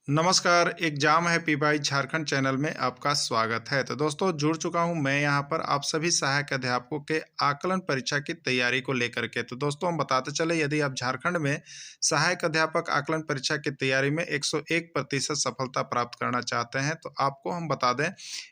नमस्कार, एग्जाम है P Jharkhand channel में आपका स्वागत है। तो दोस्तों जुड़ चुका हूं मैं यहां पर आप सभी सहायक अध्यापकों के आकलन परीक्षा की तैयारी को लेकर के। तो दोस्तों हम बताते चले यदि आप झारखंड में सहायक अध्यापक आकलन परीक्षा की तैयारी में 101% सफलता प्राप्त करना चाहते हैं तो आपको हम बता दें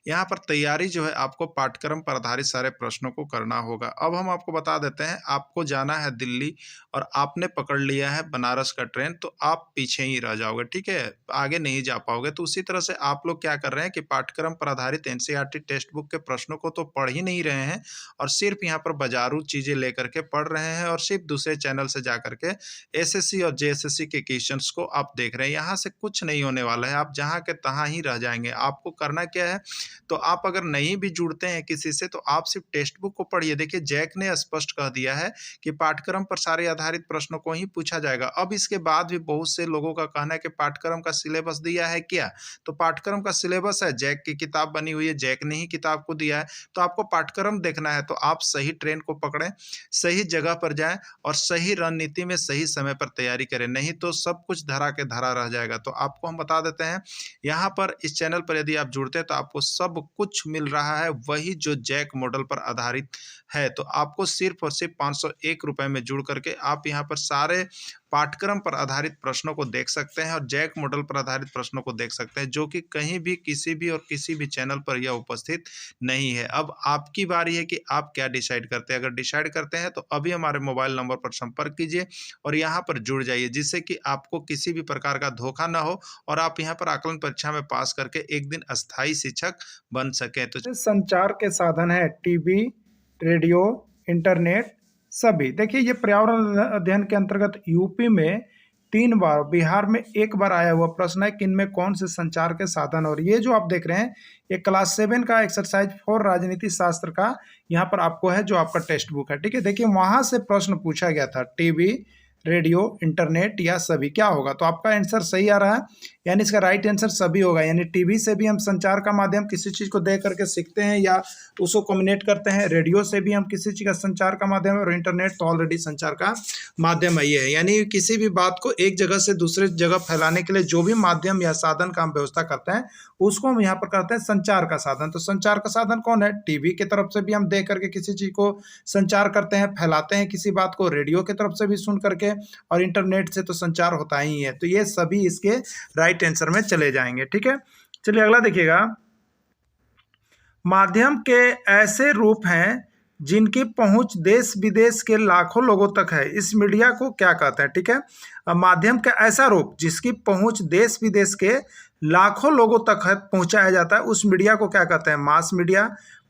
यहाँ पर तैयारी जो है आपको पाठ्यक्रम पर आधारित सारे प्रश्नों को करना होगा। अब हम आपको बता देते हैं आपको जाना है दिल्ली और आपने पकड़ लिया है बनारस का ट्रेन तो आप पीछे ही रह जाओगे, ठीक है, आगे नहीं जा पाओगे। तो उसी तरह से आप लोग क्या कर रहे हैं कि पाठ्यक्रम पर आधारित एनसीईआरटी टेक्स्ट बुक के प्रश्नों को तो पढ़ ही नहीं रहे हैं और सिर्फ यहाँ पर बाजारू चीजें लेकर के पढ़ रहे हैं और सिर्फ दूसरे चैनल से जा करके एसएससी और जेएसएससी के क्वेश्चंस को आप देख रहे हैं। यहाँ से कुछ नहीं होने वाला है, आप जहाँ के तहाँ ही रह जाएंगे। आपको करना क्या है, तो आप अगर नहीं भी जुड़ते हैं किसी से तो आप सिर्फ टेक्स्ट बुक को पढ़िए। देखिए जैक ने स्पष्ट कह दिया है कि पाठ्यक्रम पर सारे आधारित प्रश्नों को ही पूछा जाएगा। अब इसके बाद भी बहुत से लोगों का कहना है कि पाठ्यक्रम का सिलेबस दिया है क्या, तो पाठ्यक्रम का सिलेबस है, जैक की किताब बनी हुई है, जैक ने ही किताब को दिया है। तो आपको पाठ्यक्रम देखना है तो आप सही ट्रेन को पकड़ें, सही जगह पर जाएं और सही रणनीति में सही समय पर तैयारी करें, नहीं तो सब कुछ धरा के धरा रह जाएगा। तो आपको हम बता देते हैं यहाँ पर इस चैनल पर यदि आप जुड़ते हैं तो आपको सब कुछ मिल रहा है वही जो जैक मॉडल पर आधारित है। तो आपको सिर्फ और सिर्फ 501 रुपए में जुड़ करके आप यहाँ पर सारे पाठ्यक्रम पर आधारित प्रश्नों को देख सकते हैं और जैक मॉडल पर आधारित प्रश्नों को देख सकते हैं जो कि कहीं भी किसी भी और किसी भी चैनल पर यह उपस्थित नहीं है। अब आपकी बारी है कि आप क्या डिसाइड करते हैं। अगर डिसाइड करते हैं तो अभी हमारे मोबाइल नंबर पर संपर्क कीजिए और यहाँ पर जुड़ जाइए जिससे कि आपको किसी भी प्रकार का धोखा ना हो और आप यहाँ पर आकलन परीक्षा में पास करके एक दिन अस्थायी शिक्षक बन सके। तो संचार के साधन है टीवी, रेडियो, इंटरनेट सभी। देखिए ये पर्यावरण अध्ययन के अंतर्गत यूपी में 3 बार, बिहार में 1 बार आया हुआ प्रश्न है कि इनमें कौन से संचार के साधन। और ये जो आप देख रहे हैं ये क्लास 7 का एक्सरसाइज 4 राजनीति शास्त्र का यहाँ पर आपको है जो आपका टेक्स्ट बुक है, ठीक है। देखिए वहां से प्रश्न पूछा गया था टीवी, रेडियो, इंटरनेट या सभी, क्या होगा। तो आपका आंसर सही आ रहा है, यानी इसका राइट आंसर सभी होगा। यानी टीवी से भी हम संचार का माध्यम किसी चीज को देख करके सीखते हैं या उसको कम्युनिकेट करते हैं, रेडियो से भी हम किसी चीज का संचार का माध्यम है और इंटरनेट तो ऑलरेडी संचार का माध्यम है। ये है यानी किसी भी बात को एक जगह से दूसरे जगह फैलाने के लिए जो भी माध्यम या साधन का हम व्यवस्था करते हैं उसको हम यहाँ पर करते हैं संचार का साधन। तो संचार का साधन कौन है, टीवी की तरफ से भी हम देख करके किसी चीज को संचार करते हैं, फैलाते हैं किसी बात को, रेडियो की तरफ से भी सुन करके, और इंटरनेट से तो संचार होता ही है। तो ये सभी इसके राइट आंसर में चले जाएंगे, ठीक है। चलिए अगला देखिएगा, माध्यम के ऐसे रूप हैं जिनकी पहुंच देश विदेश के लाखों लोगों तक है, इस मीडिया को क्या कहते हैं, ठीक है। माध्यम का ऐसा रूप जिसकी पहुंच देश विदेश के लाखों लोगों तक है, पहुंचाया जाता है, उस मीडिया को क्या कहते हैं, mass media,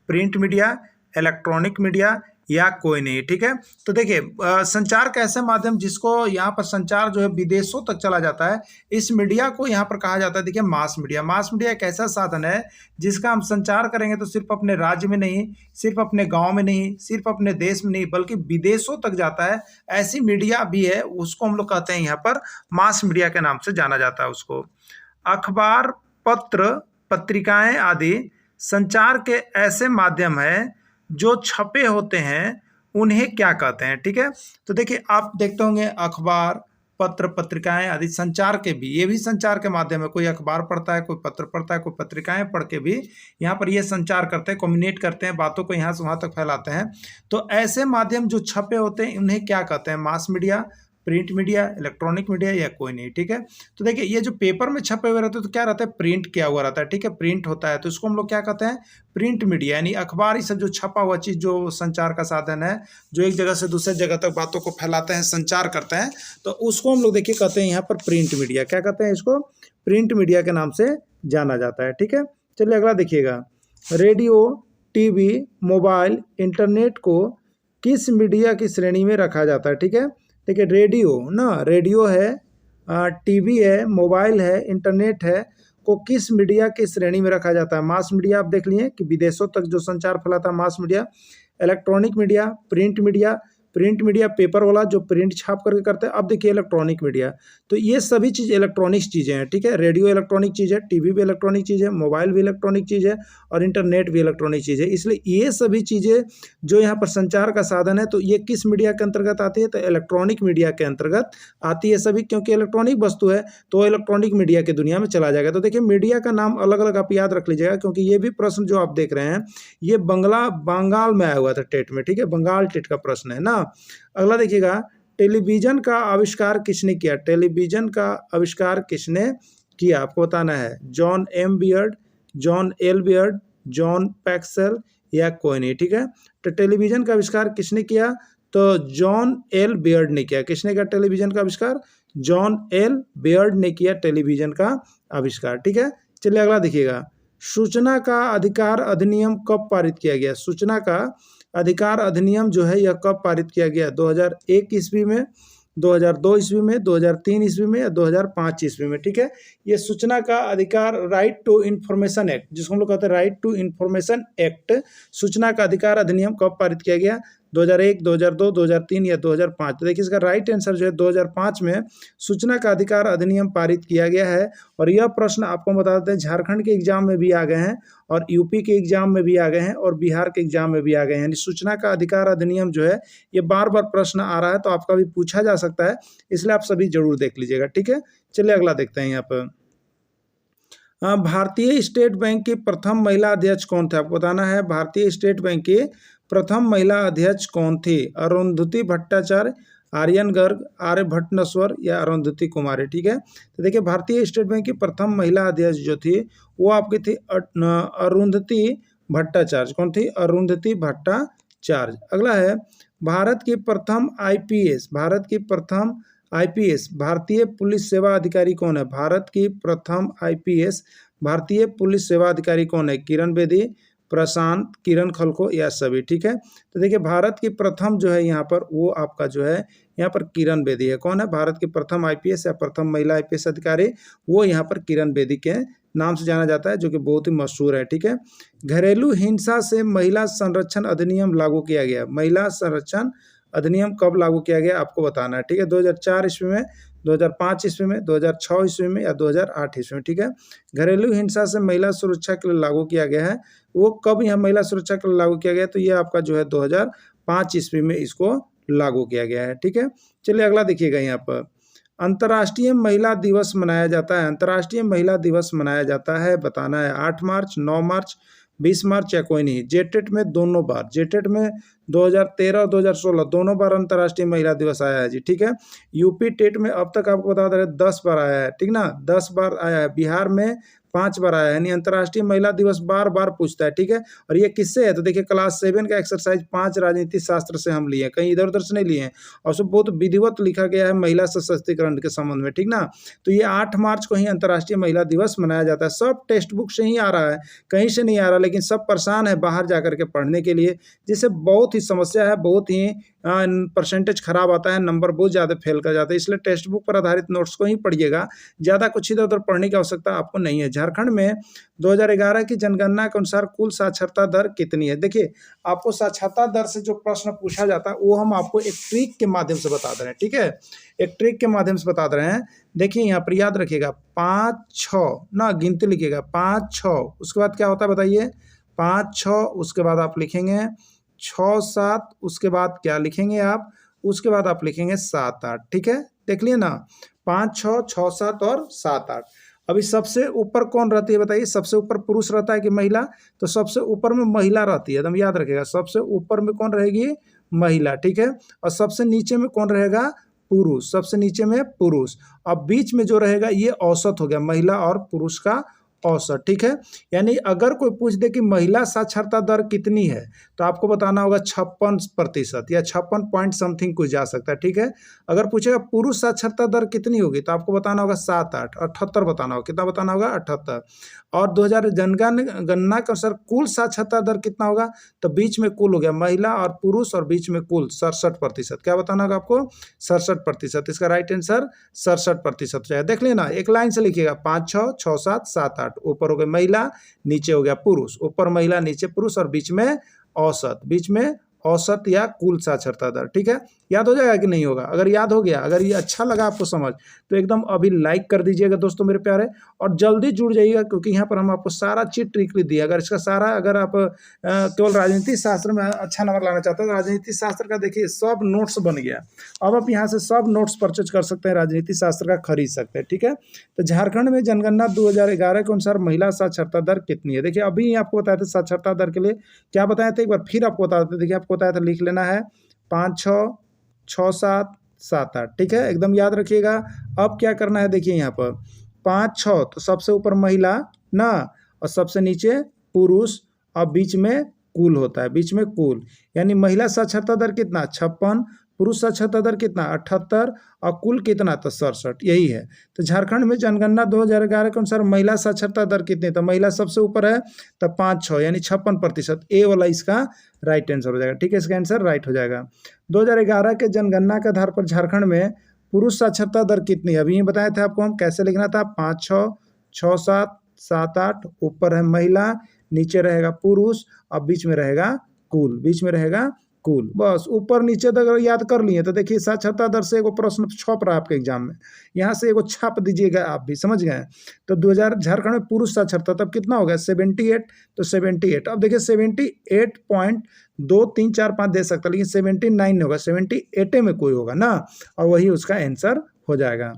print media, electronic media या कोई नहीं, ठीक है। तो देखिए संचार का ऐसा माध्यम जिसको यहाँ पर संचार जो है विदेशों तक चला जाता है, इस मीडिया को यहाँ पर कहा जाता है, देखिए मास मीडिया। मास मीडिया एक ऐसा साधन है जिसका हम संचार करेंगे तो सिर्फ अपने राज्य में नहीं, सिर्फ अपने गांव में नहीं, सिर्फ अपने देश में नहीं, बल्कि विदेशों तक जाता है। ऐसी मीडिया भी है, उसको हम लोग कहते हैं यहाँ पर मास मीडिया के नाम से जाना जाता है उसको। अखबार, पत्र, पत्रिकाएं आदि संचार के ऐसे माध्यम है जो छपे होते हैं, उन्हें क्या कहते हैं, ठीक है। तो देखिए आप देखते होंगे अखबार, पत्र, पत्रिकाएं आदि संचार के भी, ये भी संचार के माध्यम है। कोई अखबार पढ़ता है, कोई पत्र पढ़ता है, कोई पत्रिकाएं पढ़ के भी यहाँ पर ये संचार करते हैं, कम्युनिकेट करते हैं, बातों को यहाँ से वहां तक फैलाते हैं। तो ऐसे माध्यम जो छपे होते हैं उन्हें क्या कहते हैं, mass media, print media, electronic media या कोई नहीं, ठीक है। तो देखिए ये जो पेपर में छपे हुए रहते हैं तो क्या रहता है, प्रिंट किया हुआ रहता है, ठीक है, प्रिंट होता है, तो इसको हम लोग क्या कहते हैं, प्रिंट मीडिया। यानी अखबार, ये सब जो छपा हुआ चीज जो संचार का साधन है, जो एक जगह से दूसरे जगह तक बातों को फैलाते हैं, संचार करते हैं, तो उसको हम लोग देखिए कहते हैं यहाँ पर प्रिंट मीडिया। क्या कहते हैं इसको, प्रिंट मीडिया के नाम से जाना जाता है, ठीक है। चलिए अगला देखिएगा, रेडियो, टीवी, मोबाइल, इंटरनेट को किस मीडिया की श्रेणी में रखा जाता है, ठीक है। देखिए रेडियो ना, रेडियो है, टीवी है, मोबाइल है, इंटरनेट है, को किस मीडिया की श्रेणी में रखा जाता है, मास मीडिया। आप देख लिए कि विदेशों तक जो संचार फैलाता है, mass media, electronic media, print media, print media paper वाला जो प्रिंट छाप करके करते हैं, अब देखिए इलेक्ट्रॉनिक मीडिया। तो ये सभी चीज़ इलेक्ट्रॉनिक्स चीज़ें हैं, ठीक है। रेडियो इलेक्ट्रॉनिक चीज़ है, टीवी भी इलेक्ट्रॉनिक चीज़ है, मोबाइल भी इलेक्ट्रॉनिक चीज़ है और इंटरनेट भी इलेक्ट्रॉनिक चीज़ है। इसलिए ये सभी चीज़ें जो यहाँ पर संचार का साधन है, तो ये किस मीडिया के अंतर्गत आती है? तो इलेक्ट्रॉनिक मीडिया के अंतर्गत आती है सभी, क्योंकि इलेक्ट्रॉनिक वस्तु है तो इलेक्ट्रॉनिक मीडिया की दुनिया में चला जाएगा। तो देखिए मीडिया का नाम अलग अलग आप याद रख लीजिएगा, क्योंकि ये भी प्रश्न जो आप देख रहे हैं ये बंगाल में आया हुआ था टेट में, ठीक है। बंगाल टेट का प्रश्न है ना। अगला देखिएगा, टेलीविजन का आविष्कार किसने किया? टेलीविजन का आविष्कार किसने किया आपको बताना है। John M Beard, John L Beard, John पैक्सल या कोई नहीं, ठीक है। तो टेलीविजन का आविष्कार किसने किया? तो जॉन एल बियर्ड ने किया। किसने किया टेलीविजन का आविष्कार? जॉन एल बियर्ड ने किया टेलीविजन का आविष्कार, ठीक है। चलिए अगला देखिएगा, सूचना का अधिकार अधिनियम कब पारित किया गया? सूचना का अधिकार अधिनियम जो है यह कब पारित किया गया? 2001 ईस्वी में, 2002 ईस्वी में, 2003 ईस्वी में या 2005 ईस्वी में, ठीक है। ये सूचना का अधिकार, राइट टू इंफॉर्मेशन एक्ट, जिसको हम लोग कहते हैं राइट टू इंफॉर्मेशन एक्ट, सूचना का अधिकार अधिनियम कब पारित किया गया? 2001, 2002, 2003 या 2005। तो देखिए इसका राइट आंसर जो है 2005 में सूचना का अधिकार अधिनियम पारित किया गया है। और यह प्रश्न आपको बता देते हैं झारखंड के एग्जाम में भी आ गए हैं और यूपी के एग्जाम में भी आ गए हैं और बिहार के एग्जाम में भी आ गए हैं। यानी सूचना का अधिकार अधिनियम जो है ये बार बार प्रश्न आ रहा है, तो आपका भी पूछा जा सकता है, इसलिए आप सभी जरूर देख लीजिएगा, ठीक है। चलिए अगला देखते हैं यहाँ पर, भारतीय स्टेट बैंक की प्रथम महिला अध्यक्ष कौन थे? आपको बताना है भारतीय स्टेट बैंक की प्रथम महिला अध्यक्ष कौन थी? अरुंधति भट्टाचार्य, आर्यन गर्ग, आर्यभट्ट नस्वर या अरुंधति कुमारी, ठीक है। तो देखिए भारतीय स्टेट बैंक की प्रथम महिला अध्यक्ष जो थी वो आपकी थी अरुंधति भट्टाचार्य। कौन थी? अरुंधति भट्टाचार्य। अगला है, भारत की प्रथम आईपीएस, भारत की प्रथम आईपीएस भारतीय पुलिस सेवा अधिकारी कौन है? भारत की प्रथम आईपीएस भारतीय पुलिस सेवा अधिकारी कौन है? किरण बेदी, प्रशांत, किरण खलखो या सभी, ठीक है। तो देखिए भारत की प्रथम जो है यहाँ पर वो आपका जो है यहाँ पर किरण बेदी है। कौन है भारत की प्रथम आईपीएस या प्रथम महिला आईपीएस अधिकारी? वो यहाँ पर किरण बेदी के नाम से जाना जाता है, जो कि बहुत ही मशहूर है, ठीक है। घरेलू हिंसा से महिला संरक्षण अधिनियम लागू किया गया। महिला संरक्षण अधिनियम कब लागू किया गया आपको बताना है, ठीक है। 2004 ईस्वी में, 2005 ईस्वी में, 2006 ईस्वी में या 2008 ईस्वी में, ठीक है। घरेलू हिंसा से महिला सुरक्षा के लिए लागू किया गया है। वो कब यहाँ महिला सुरक्षा के लिए लागू किया गया? तो ये आपका जो है 2005 ईस्वी में इसको लागू किया गया है, ठीक है। चलिए अगला देखिएगा, यहाँ पर अंतर्राष्ट्रीय महिला दिवस मनाया जाता है। अंतर्राष्ट्रीय महिला दिवस मनाया जाता है, बताना है 8 मार्च, 9 मार्च, 20 मार्च या कोई नहीं। जेटेट में दोनों बार, जेटेट में 2013 और 2016 दोनों बार अंतर्राष्ट्रीय महिला दिवस आया है जी, ठीक है। यूपी टेट में अब तक आपको बता दें 10 बार आया है, ठीक ना, 10 बार आया है। बिहार में 5 बार आया है। यानी अंतर्राष्ट्रीय महिला दिवस बार बार पूछता है, ठीक है। और ये किससे है? तो देखिए क्लास 7 का एक्सरसाइज 5 राजनीति शास्त्र से हम लिए हैं, कहीं इधर उधर से नहीं लिए हैं। और उसमें बहुत विधिवत लिखा गया है महिला सशक्तिकरण के संबंध में, ठीक ना। तो ये 8 मार्च को ही अंतर्राष्ट्रीय महिला दिवस मनाया जाता है। सब टेक्स्ट बुक से ही आ रहा है, कहीं से नहीं आ रहा, लेकिन सब परेशान है बाहर जाकर के पढ़ने के लिए, जिससे बहुत ही समस्या है, बहुत ही परसेंटेज खराब आता है, नंबर बहुत ज़्यादा फेल कर जाते हैं। इसलिए टेक्स्ट बुक पर आधारित नोट्स को ही पढ़िएगा, ज़्यादा कुछ इधर उधर पढ़ने की आवश्यकता आपको नहीं है। झारखंड में 2011 की जनगणना के अनुसार कुल साक्षरता दर कितनी है? देखिए आपको साक्षरता दर से जो प्रश्न पूछा जाता है वो हम आपको एक ट्रिक के माध्यम से बता दे रहे हैं, ठीक है। एक ट्रिक के माध्यम से बता दे रहे हैं। देखिए यहाँ पर याद रखिएगा 5 6 ना गिनती लिखिएगा, 5 6, उसके बाद क्या होता है बताइए? 5 6, उसके बाद आप लिखेंगे 6 7, उसके बाद क्या लिखेंगे आप? उसके बाद आप लिखेंगे 7 8, ठीक है। देख लिए ना, 5 6 6 7 और 7 8। अभी सबसे ऊपर कौन रहती है बताइए? सबसे ऊपर पुरुष रहता है कि महिला? तो सबसे ऊपर में महिला रहती है, एकदम याद रखिएगा। सबसे ऊपर में कौन रहेगी? महिला, ठीक है। और सबसे नीचे में कौन रहेगा? पुरुष। सबसे नीचे में पुरुष। अब बीच में जो रहेगा ये औसत हो गया, महिला और पुरुष का औसत, ठीक है। यानी अगर कोई पूछ दे कि महिला साक्षरता दर कितनी है, तो आपको बताना होगा 56% या 56 पॉइंट समथिंग कुछ जा सकता है, ठीक है। अगर पूछेगा पुरुष साक्षरता दर कितनी होगी, तो आपको बताना होगा 7 8 78 बताना होगा। कितना बताना होगा? 78। और 2000 जनगणना के अनुसार कुल साक्षरता दर कितना होगा? तो बीच में कुल हो गया महिला और पुरुष, और बीच में कुल 67%। क्या बताना होगा आपको? 67%। इसका राइट आंसर 67% हो जाएगा। देख लेना, एक लाइन से लिखिएगा, 5 6 6 7 7 8। ऊपर हो गया महिला, नीचे हो गया पुरुष। ऊपर महिला, नीचे पुरुष, और बीच में औसत, बीच में औसत या कुल साक्षरता दर। ठीक है, याद हो जाएगा कि नहीं होगा? अगर याद हो गया, अगर ये अच्छा लगा आपको समझ, तो एकदम अभी लाइक कर दीजिएगा दोस्तों मेरे प्यारे, और जल्दी जुड़ जाइएगा, क्योंकि यहाँ पर हम आपको सारा चीज ट्रिक लिख दिया। अगर इसका सारा, अगर आप केवल राजनीति शास्त्र में अच्छा नंबर लाना चाहते हैं तो राजनीति शास्त्र का देखिए सब नोट्स बन गया। अब आप यहाँ से सब नोट्स परचेज कर सकते हैं, राजनीति शास्त्र का खरीद सकते हैं। ठीक है, तो झारखंड में जनगणना 2011 के अनुसार महिला साक्षरता दर कितनी है? देखिए अभी आपको बताया था साक्षरता दर के लिए क्या बताया था, एक बार फिर आपको बता देते। देखिए आपको बताया था, लिख लेना है 5, 6, 6, 7, 7, 8। ठीक है, एकदम याद रखिएगा। अब क्या करना है, देखिए यहाँ पर 5, 6 तो सबसे ऊपर महिला ना, और सबसे नीचे पुरुष, और बीच में कुल होता है, बीच में कुल। यानी महिला साक्षरता दर कितना? 56, पुरुष साक्षरता दर कितना? 78, और कुल कितना? तो 67। यही है। तो झारखंड में जनगणना 2011 के अनुसार महिला साक्षरता दर कितनी? तो महिला सबसे ऊपर है, तो 5, 6 यानी 56%। ए वाला इसका राइट आंसर हो जाएगा। ठीक है, इसका आंसर राइट हो जाएगा। 2011 के जनगणना के आधार पर झारखंड में पुरुष साक्षरता दर कितनी है? अभी ये बताया था आपको हम कैसे लिखना था। 5, 6, 6, 7, 7, 8, ऊपर है महिला, नीचे रहेगा पुरुष, और बीच में रहेगा कुल, बीच में रहेगा कुल। बस ऊपर नीचे तक अगर याद कर लिए तो देखिए साक्षरता दर से एगो प्रश्न छप रहा है आपके एग्जाम में, यहाँ से एगो छाप दीजिएगा आप भी, समझ गए? तो 2000 झारखंड में पुरुष साक्षरता तब कितना हो गया? 78। तो 78, अब देखिए 78.2345 दे सकता, लेकिन 79 होगा, 78 में कोई होगा ना, और वही उसका आंसर हो जाएगा।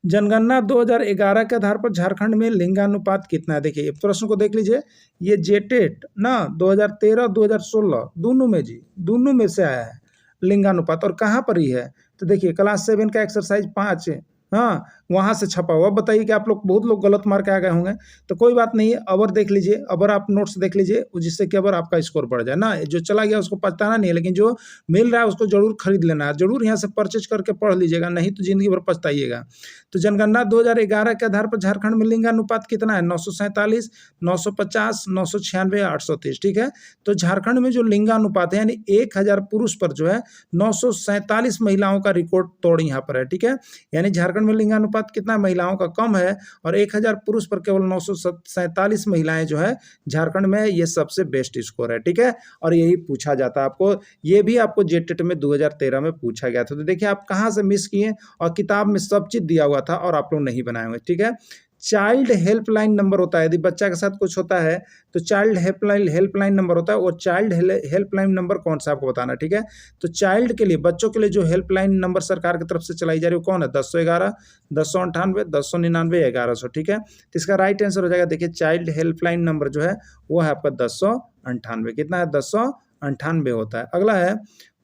जनगणना 2011 के आधार पर झारखंड में लिंगानुपात कितना है? देखिए प्रश्न को देख लीजिए, ये जेटेट ना 2013 2016 दोनों में जी, दोनों में से आया है लिंगानुपात। और कहाँ पर ही है? तो देखिए क्लास 7 का एक्सरसाइज 5 है, हाँ वहाँ से छपा हुआ। बताइए कि आप लोग, बहुत लोग गलत मार के आ गए होंगे, तो कोई बात नहीं है। अबर देख लीजिए, अबर आप नोट्स देख लीजिए, जिससे कि अबर आपका स्कोर बढ़ जाए ना। जो चला गया उसको पछताना नहीं है, लेकिन जो मिल रहा है उसको जरूर खरीद लेना है, जरूर यहाँ से परचेज करके पढ़ लीजिएगा, नहीं तो जिंदगी भर पछताइएगा। तो जनगणना 2011 के आधार पर झारखंड में लिंगानुपात कितना है? 947, 950, 996, 830। ठीक है, तो झारखंड में जो लिंगानुपात है, यानी 1000 पुरुष पर जो है 947 महिलाओं का रिकॉर्ड तोड़ यहाँ पर है। ठीक है, यानी झारखंड में लिंगानुपात कितना? महिलाओं का कम है, और 1000 पुरुष पर केवल 947 महिलाएं जो है झारखंड में, ये सबसे बेस्ट स्कोर है। ठीक है, और यही पूछा जाता है आपको, ये भी आपको जेटेट में 2013 में पूछा गया था। तो देखिए आप कहाँ से मिस किए, और किताब में सब चीज दिया हुआ था और आप लोग नहीं बनाए हुए। ठीक है, चाइल्ड हेल्पलाइन नंबर होता है, यदि बच्चा के साथ कुछ होता है तो चाइल्ड हेल्पलाइन नंबर होता है। वो चाइल्ड हेल्पलाइन नंबर कौन सा आपको बताना। ठीक है, तो चाइल्ड के लिए, बच्चों के लिए जो हेल्पलाइन नंबर सरकार की तरफ से चलाई जा रही है वो कौन है? 1011, 1098, 1099, 1100। ठीक है, तो इसका राइट आंसर हो जाएगा, देखिए चाइल्ड हेल्पलाइन नंबर जो है वो है आपका 1098। कितना है? 1098 होता है। अगला है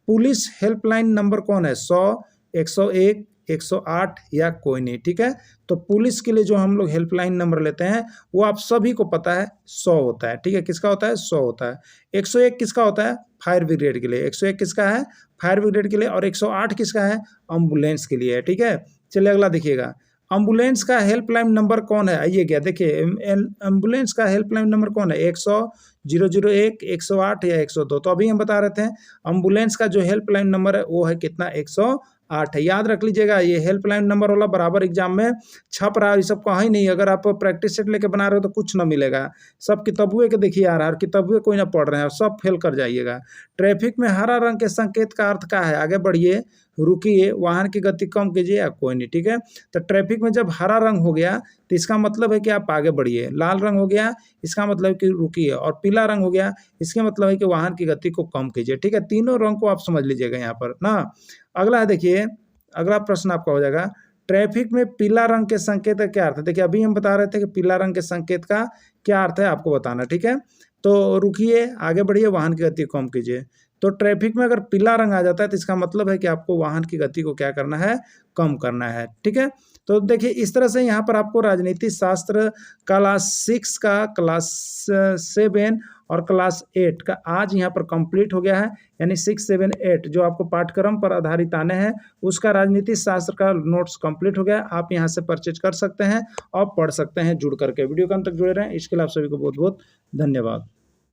पुलिस हेल्पलाइन नंबर कौन है? 100, 101, 108 या कोई नहीं। ठीक है, तो पुलिस के लिए जो हम लोग हेल्पलाइन नंबर लेते हैं वो आप सभी को पता है 100 होता है। ठीक है, किसका होता है? 100 होता है। 101 किसका होता है? फायर ब्रिगेड के लिए। 101 किसका है? फायर ब्रिगेड के लिए। और 108 किसका है? एम्बुलेंस के लिए है। ठीक है, चलिए अगला देखिएगा, एम्बुलेंस का हेल्पलाइन नंबर कौन है? आइए क्या देखिए, एम्बुलेंस का हेल्पलाइन नंबर कौन है? 100, 001, 108 या 102। तो अभी हम बता रहे थे एम्बुलेंस का जो हेल्पलाइन नंबर है वो है कितना? 108 है। याद रख लीजिएगा, ये हेल्पलाइन नंबर वाला बराबर एग्जाम में छप रहा है, ये सब कहीं नहीं। अगर आप प्रैक्टिस सेट लेके बना रहे हो तो कुछ ना मिलेगा, सब किताबुए के देखिए आ रहा है, और किताबुए कोई ना पढ़ रहे हैं, सब फेल कर जाइएगा। ट्रैफिक में हरा रंग के संकेत का अर्थ क्या है? आगे बढ़िए, रुकिए, वाहन की गति कम कीजिए या कोई नहीं। ठीक है, तो ट्रैफिक में जब हरा रंग हो गया तो इसका मतलब है कि आप आगे बढ़िए, लाल रंग हो गया इसका मतलब है कि रुकिए, और पीला रंग हो गया इसका मतलब है कि वाहन की गति को कम कीजिए। ठीक है, तीनों रंग को आप समझ लीजिएगा यहाँ पर ना। अगला है देखिए, अगला प्रश्न आपका हो जाएगा, ट्रैफिक में पीला रंग के संकेत का क्या अर्थ है? देखिए अभी हम बता रहे थे कि पीला रंग के संकेत का क्या अर्थ है आपको बताना। ठीक है, तो रुकिए, आगे बढ़िए, वाहन की गति कम कीजिए। तो ट्रैफिक में अगर पीला रंग आ जाता है तो इसका मतलब है कि आपको वाहन की गति को क्या करना है? कम करना है। ठीक है, तो देखिए इस तरह से यहाँ पर आपको राजनीति शास्त्र क्लास 6 का, क्लास 7 और क्लास 8 का आज यहाँ पर कंप्लीट हो गया है। यानी 6, 7, 8 जो आपको पाठ्यक्रम पर आधारित आने हैं उसका राजनीति शास्त्र का नोट्स कंप्लीट हो गया। आप यहाँ से परचेज कर सकते हैं और पढ़ सकते हैं जुड़ करके। वीडियो के अंत तक जुड़े रहें, इसके लिए आप सभी को बहुत बहुत धन्यवाद।